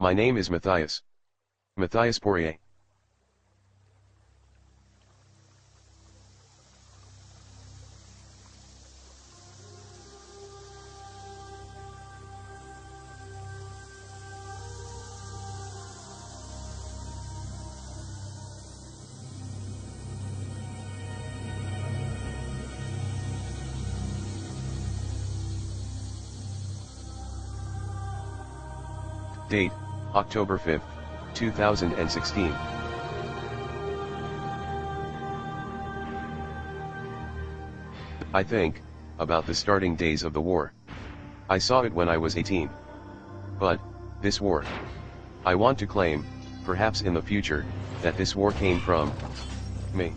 My name is Matthias. Matthias Poirier. Date, October 5, 2016. I think, about the starting days of the war. I saw it when I was 18. But, this war. I want to claim, perhaps in the future, that this war came from me.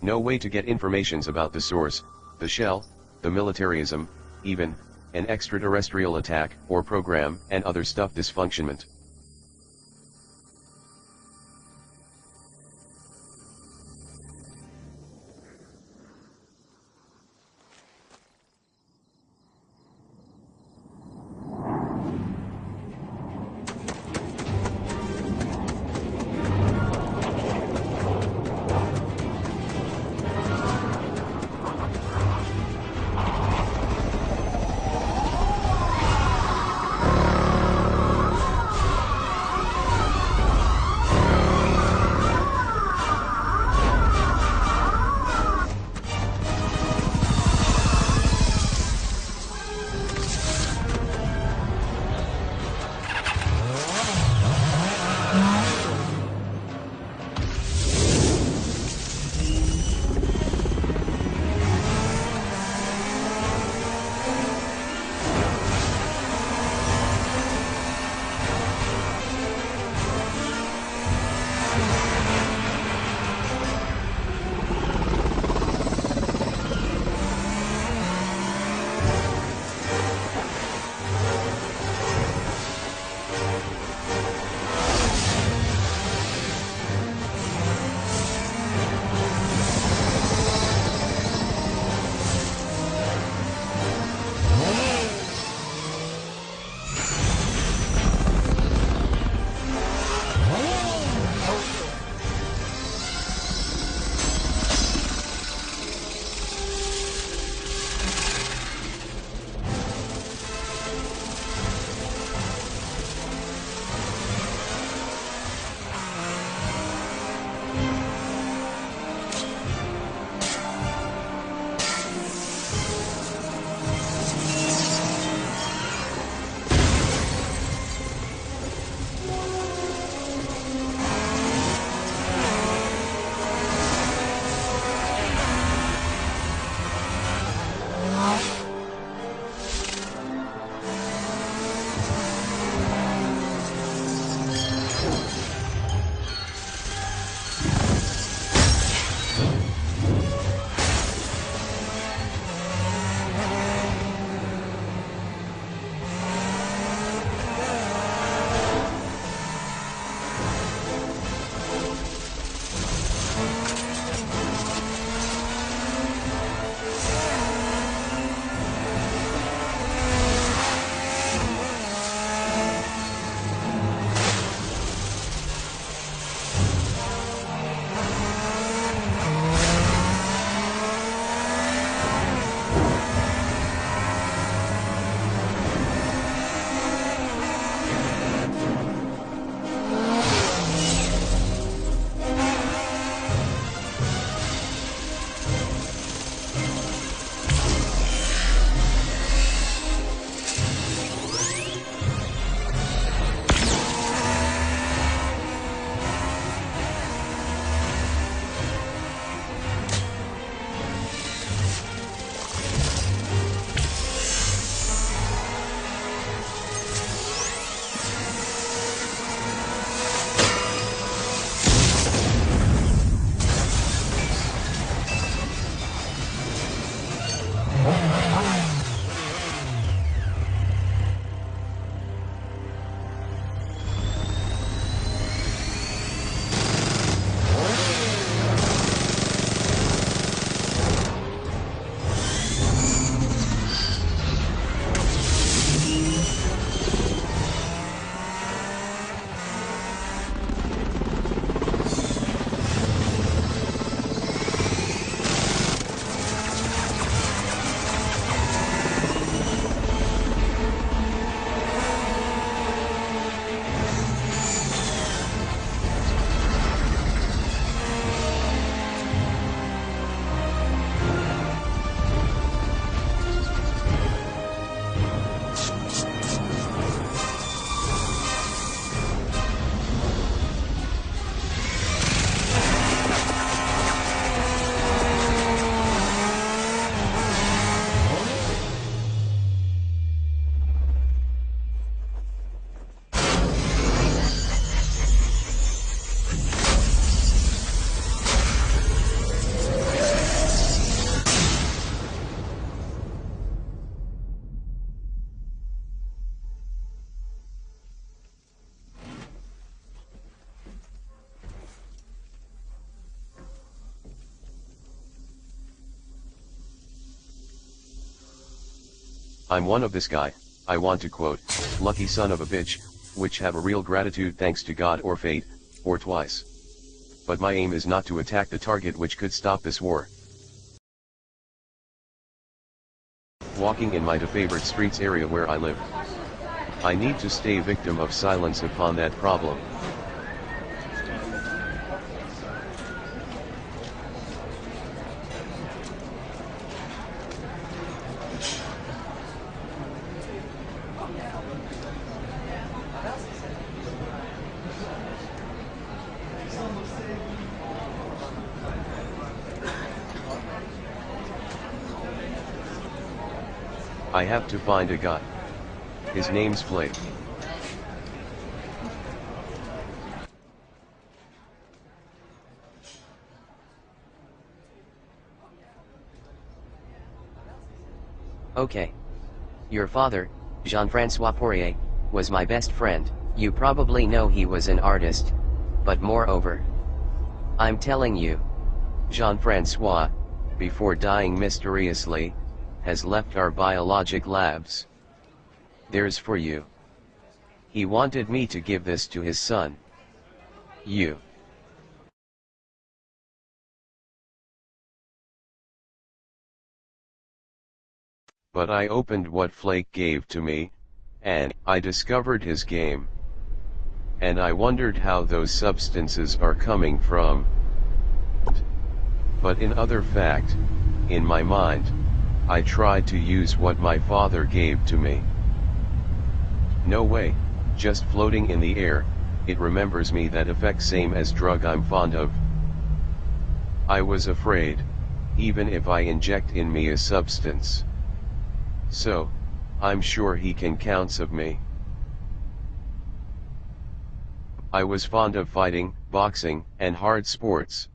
No way to get informations about the source, the shell, the militarism, even, an extraterrestrial attack or program and other stuff dysfunctionment. I'm one of this guy, I want to quote, lucky son of a bitch, which have a real gratitude thanks to God or fate, or twice. But my aim is not to attack the target which could stop this war. Walking in my favorite streets area where I live. I need to stay victim of silence upon that problem. I have to find a guy. His name's Flake. Okay. Your father, Jean-Francois Poirier, was my best friend. You probably know he was an artist. But moreover, I'm telling you, Jean-Francois, before dying mysteriously, has left our biologic labs. There's for you. He wanted me to give this to his son. You. But I opened what Flake gave to me, and I discovered his game. And I wondered how those substances are coming from. But in other fact, in my mind, I tried to use what my father gave to me. No way, just floating in the air, it remembers me that effect same as drug I'm fond of. I was afraid, even if I inject in me a substance. So, I'm sure he can counts of me. I was fond of fighting, boxing, and hard sports.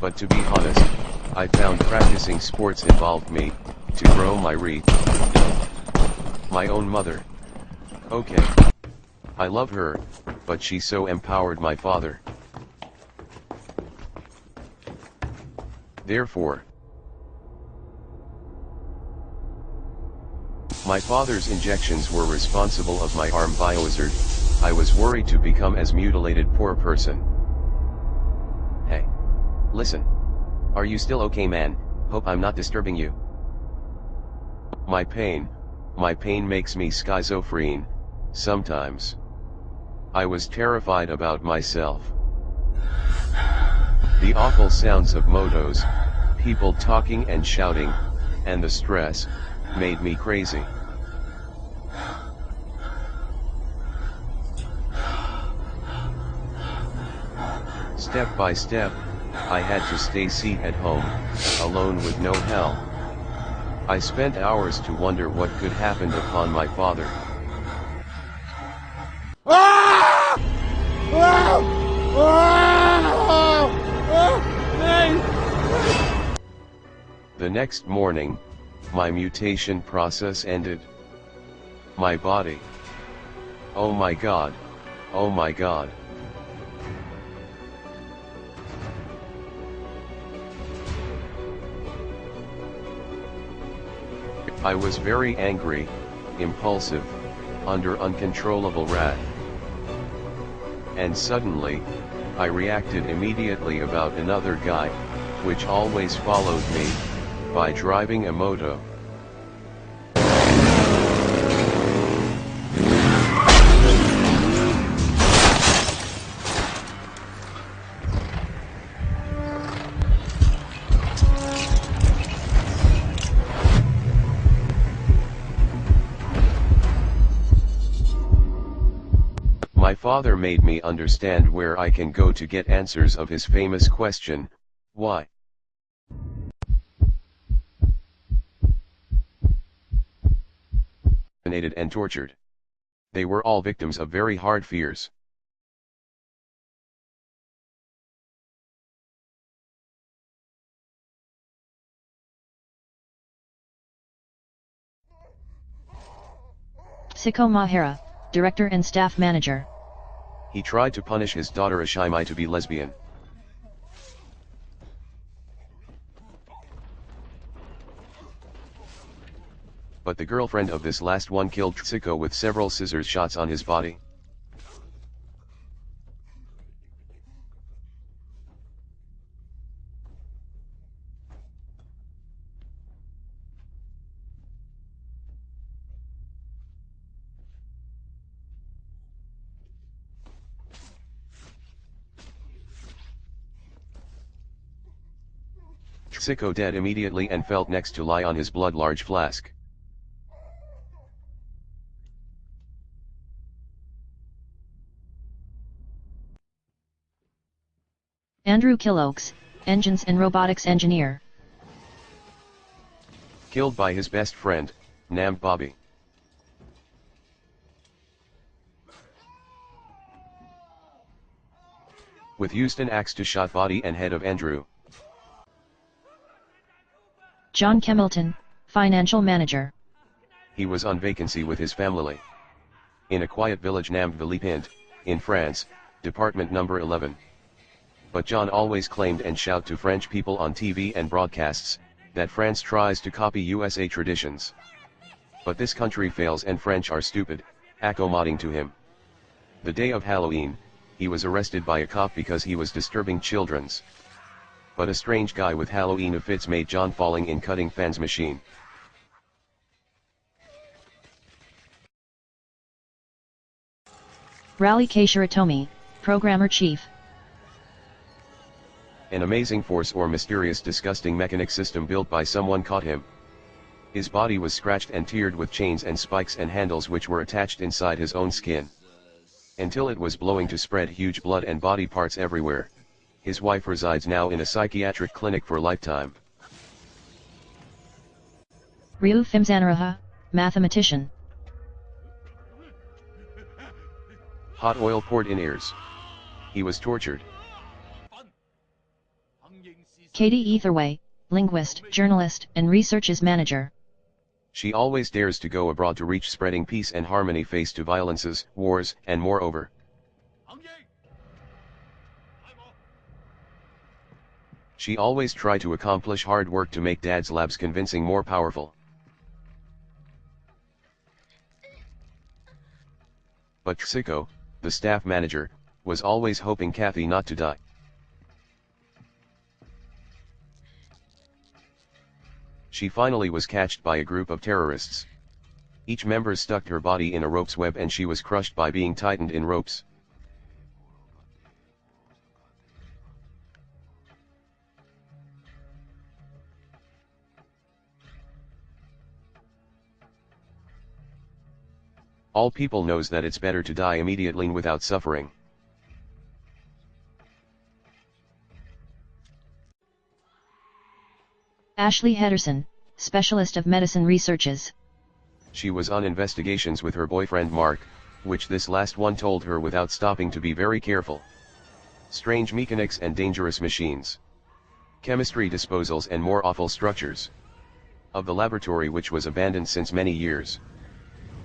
But to be honest, I found practicing sports involved me, to grow my reach. My own mother. Okay. I love her, but she so empowered my father. Therefore, my father's injections were responsible of my arm biohazard. I was worried to become as mutilated poor person. Hey. Listen. Are you still okay, man? Hope I'm not disturbing you. My pain makes me schizophrene, sometimes. I was terrified about myself. The awful sounds of motos, people talking and shouting, and the stress, made me crazy. Step by step, I had to stay seated at home, alone with no help. I spent hours to wonder what could happen upon my father. The next morning, my mutation process ended. My body. Oh my God. Oh my God. I was very angry, impulsive, under uncontrollable wrath. And suddenly, I reacted immediately about another guy, which always followed me, by driving a moto. My father made me understand where I can go to get answers of his famous question, why? And tortured. They were all victims of very hard fears. Siko Mahara. director and staff manager. He tried to punish his daughter Ashimai to be lesbian. But the girlfriend of this last one killed Tsuko with several scissors shots on his body. Tsuko dead immediately and felt next to lie on his blood large flask. Andrew Killoaks, engines and robotics engineer. Killed by his best friend, Nam Bobby. With Houston axe to shot body and head of Andrew. John Kemilton, financial manager. He was on vacancy with his family. In a quiet village named Villepinte, in France, department number 11. But John always claimed and shout to French people on TV and broadcasts, that France tries to copy USA traditions. But this country fails and French are stupid, accommodating to him. The day of Halloween, he was arrested by a cop because he was disturbing children's. But a strange guy with Halloween outfits made John falling in cutting fans machine. Rally K. Shiratomi, programmer chief. An amazing force or mysterious disgusting mechanic system built by someone caught him. His body was scratched and tiered with chains and spikes and handles which were attached inside his own skin. Until it was blowing to spread huge blood and body parts everywhere. His wife resides now in a psychiatric clinic for lifetime. Ryu Fimzanaraha, mathematician. Hot oil poured in ears. He was tortured. Katie Etherway, linguist, journalist, and researches manager. She always dares to go abroad to reach spreading peace and harmony face to violences, wars, and moreover. She always try to accomplish hard work to make Dad's labs convincing more powerful. But Tsuko, the staff manager, was always hoping Kathy not to die. She finally was catched by a group of terrorists. Each member stuck her body in a rope's web and she was crushed by being tightened in ropes. All people knows that it's better to die immediately without suffering. Ashley Henderson, specialist of medicine researches. She was on investigations with her boyfriend Mark, which this last one told her without stopping to be very careful. Strange mechanics and dangerous machines. Chemistry disposals and more awful structures. Of the laboratory which was abandoned since many years.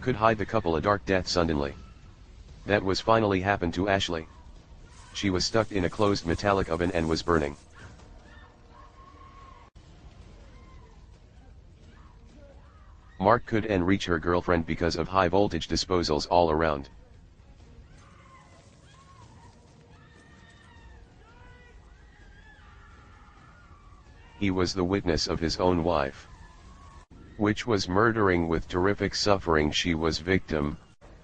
Could hide the couple a dark death suddenly. That was finally happened to Ashley. She was stuck in a closed metallic oven and was burning. Mark couldn't reach her girlfriend because of high voltage disposals all around. He was the witness of his own wife, which was murdering with terrific suffering. She was victim.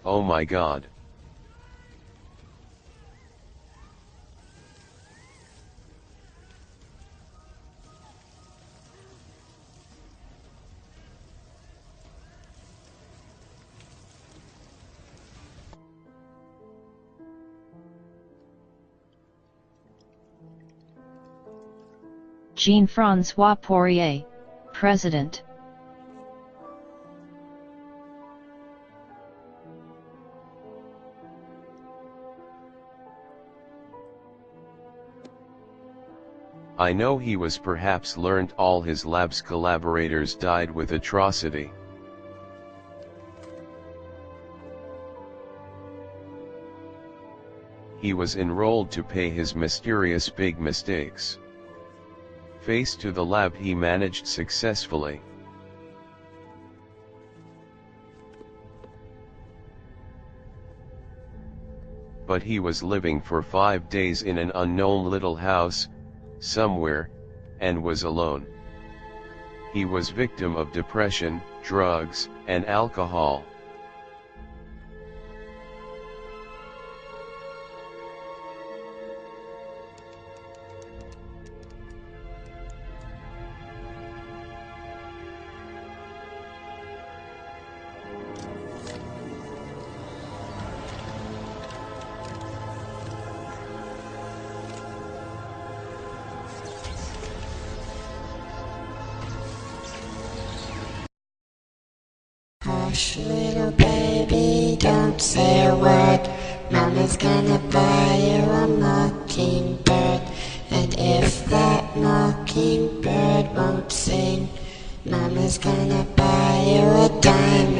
Oh my God. Jean-Francois Poirier, President. I know he was perhaps learned all his lab's collaborators died with atrocity. he was enrolled to pay his mysterious big mistakes. Face to the lab he managed successfully. But he was living for 5 days in an unknown little house, somewhere, and was alone. He was victim of depression, drugs, and alcohol. Hush, little baby, don't say a word. Mama's gonna buy you a mockingbird. And if that mockingbird won't sing, Mama's gonna buy you a diamond.